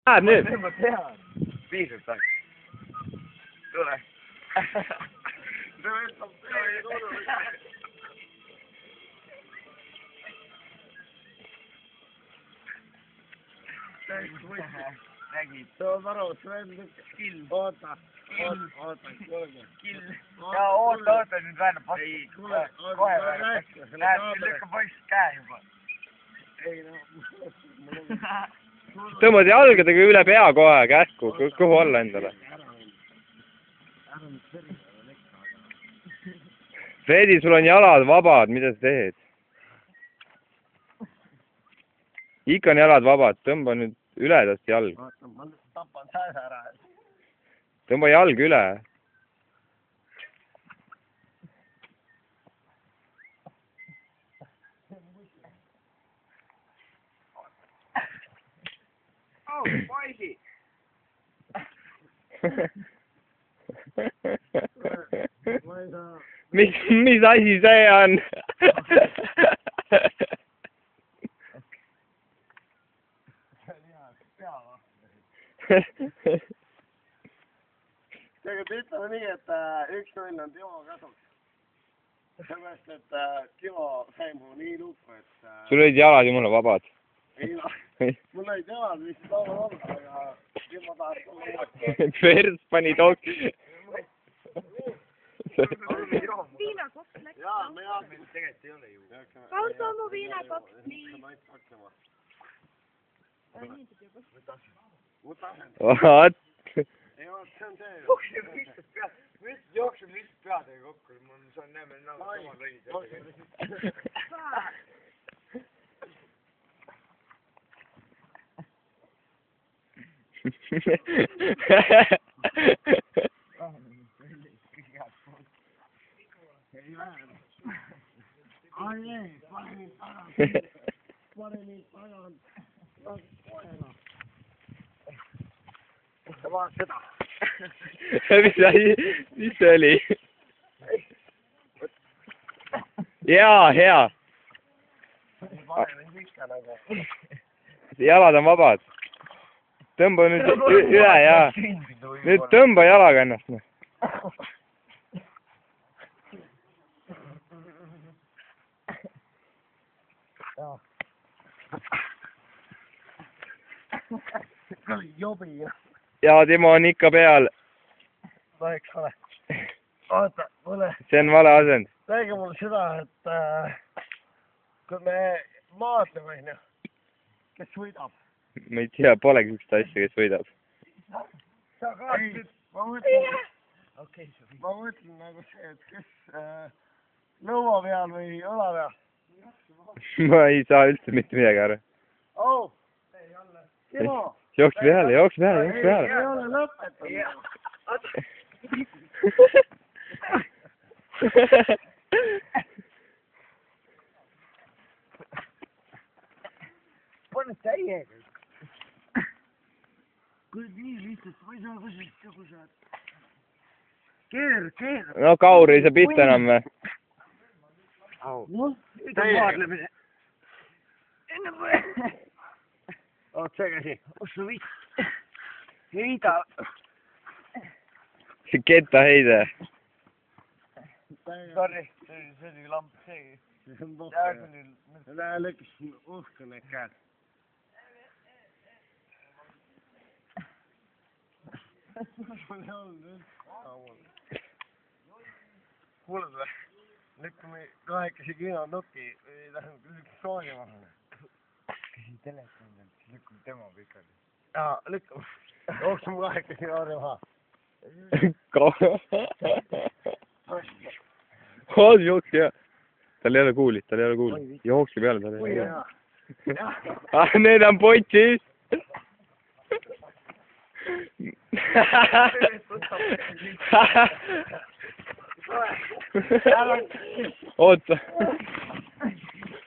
Lähed nüüd? Ma tean. Piisab saaks. Tule. Nägid. Saab aru, Sven lükkas kill. Oota. Kill. Ja oota nüüd väänab vastu. Ei, kohe väänab. Näed, lükka poiss käe juba. Ei no, Tõmbad jalgadega üle pea kohe kähku, kuhu alla endale. Fredi, sul on jalad vabad, mida sa teed? Ikka on jalad vabad, tõmba nüüd üle tast jalg. ma tapan sääse ära. Tõmba jalg üle. Oh, poisi! Mis asi see on? Tegelikult ütleme nii, et 1-0 on Timo kasuks. Sellepärast, et Timo sai mu nii lukku, et... Sul olid jalad jumala vabad. Ei no, mul olid jalad vist laual olnud, aga Timo tahab tulla uuesti. Pers pani tok. Viinakopp läks. Jaa, me jaamil tegelikult ei ole ju. Paul, too mu viinakopp, nii. Vaat. Ei ole, see on see. Jookseb lihtsalt peadega kokku, mul on näeme nagu sama lõid. Ai ei, paremmin pagan. Vaan seda. Mis see oli? Hea. Jalad on vabad. Tõmba nüüd üle ja. Nüüd tõmba jalaga ennast. Jobi. Ja Timo on ikka peal. No eks ole. Oota, mulle. See on vale asend. Räägi mulle seda, et kui me maadleme, onju, kes võidab? Ma ei tea, polegi sihukest asja, kes võidab. Sa kahtid. Ma mõtlen nagu see, et kes lõua peal või õla peal. Ma ei saa üldse mitte midagi aru. Oh! Timo! Jooks peale. Ei ole lõpetatud. Pane täiega. Kui nii lihtsalt, ma ei saa kuskilt. Keer. No Kaur ei saa pihta enam või? Nüüd on maadlemine. Oot, see käsi. Ossa vitt. Heida. See kettaheide. Sorry, see oli lamp. See on pohk. Lähe lõkis uhku need käed. Mul ei olnud üldse. Kuulad või? Lükkame kahekesi kinonuki, tähendab lükkame sooni maha. Käsi telefonil, siis lükkame tema pikali. Jaa, lükkame. Jooksame kahekesi noori maha. Jooks hea. Tal ei ole kuulit. Jookske peale tal ei ole. Need on potsis.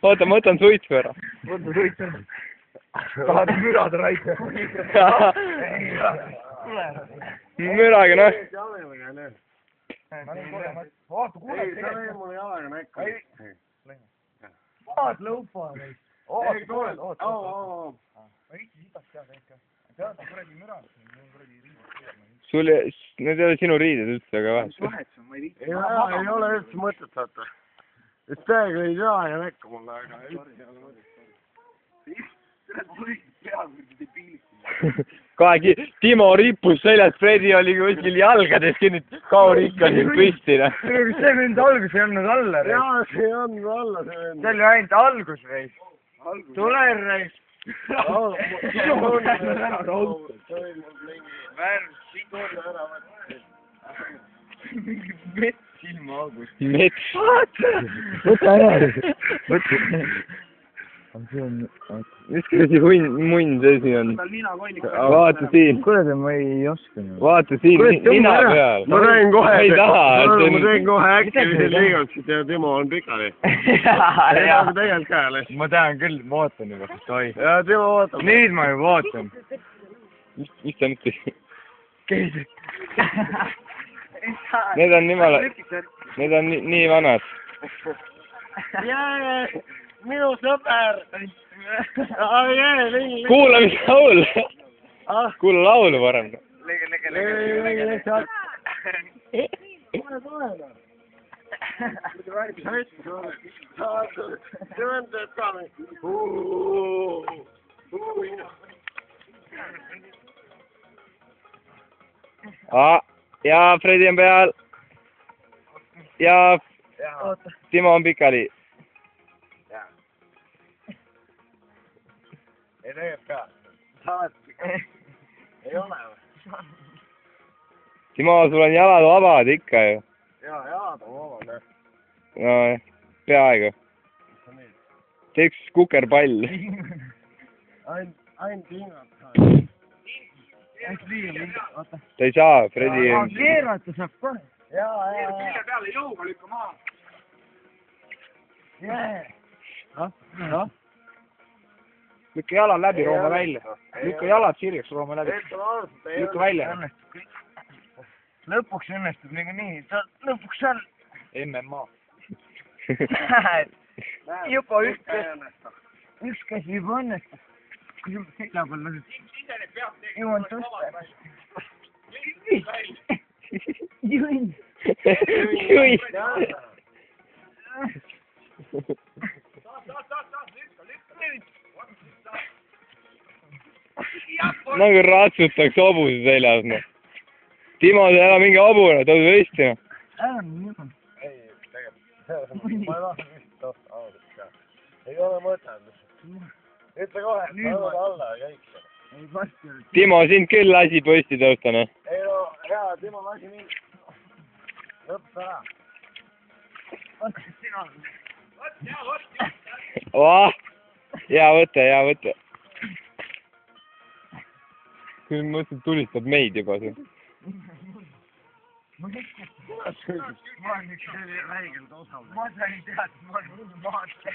Oota, ma võtan suitsu ära. Tahad mürada raita? Müraga, noh. Vaata, kuule. Ei, sa löö mulle jalaga näkku. Vaat lõupa. Oot. Ma viitsin sitast teada ikka. sul, need ei ole sinu riided üldse, aga vahet. ei ole üldse mõtet saata. et täiega ei saa ja näkka mulle, aga üldse ei ole mõtet. Kahegi, Timo rippus seljast, Fredi oli kuskil jalgades kinni, Kaur ikka siin püsti. Kas see vend algus ei olnud alla, reis? jaa, see on alla see vend. See oli ainult algus, reis. Tule, reis. Mets silmaaugust. Mets. Võta ära. Mis kuradi munn see siin on? Vaata siin. Kuradi, ma ei oska. Vaata siin, nina peal. ma teen kohe. ei taha. ma teen kohe äkki liigutsid ja Timo on pikali. tegelikult ka alles. Ma tean küll, ma ootan juba. ja Timo ootab. Nüüd ma juba ootan. Mis ta nüüd tegi? Need on nii vanad. minu sõber. Kuula, mis laul. Kuula laulu parem. Ja Fredi on peal. Ja Timo on pikali. ei tegelikult ka. ei ole või? Timo, sul on jalad vabad ikka ju. jaa, jalad on vabad, jah. No, peaaegu. Teeks kukerpall. ainult hingad. Ta ei saa, Fredi. Keerata saab kohe. jaa. Mille peale jõuga lükka maha. Lükka jalad läbi, rooma välja. Lükka jalad sirjaks, rooma läbi. Lükka välja. Lõpuks õnnestub niikuinii. Lõpuks on MMA. Juba üks käsi juba õnnestub. Kui sul selja peal lased. Jõuan tõsta. Juhin. Nagu ratsutaks hobuse seljas, noh. Timo, sa ei ole mingi hobune, tõuse risti, noh. ei, tegelikult. ma ei taha vist tõsta ausalt ka. ei ole mõtet. ütle kohe, et sa oled alla ja kõik. Timo, sind küll lasi püsti tõusta, noh. ei no, jaa, Timo lasi mind. lõpp ära. Hea võte. Kui mõtled, tulistab meid juba siin. ma olen üks räigelt osav. Ma sain teada, ma olen maata.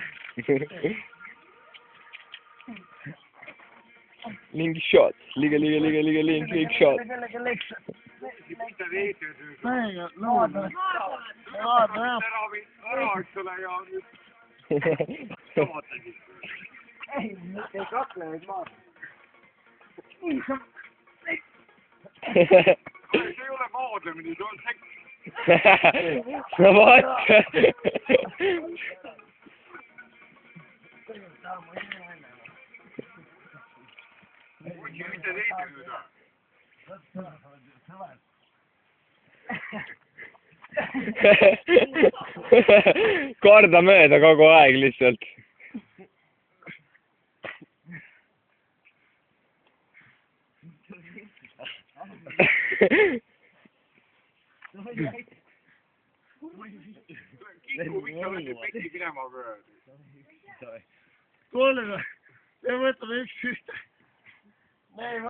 Link shot. Liiga link shot. Ei, mitte ei kakle, vaid maata. see ei ole maadlemine, see on seks. no vaata. kordamööda kogu aeg lihtsalt. kuule, me võtame üks.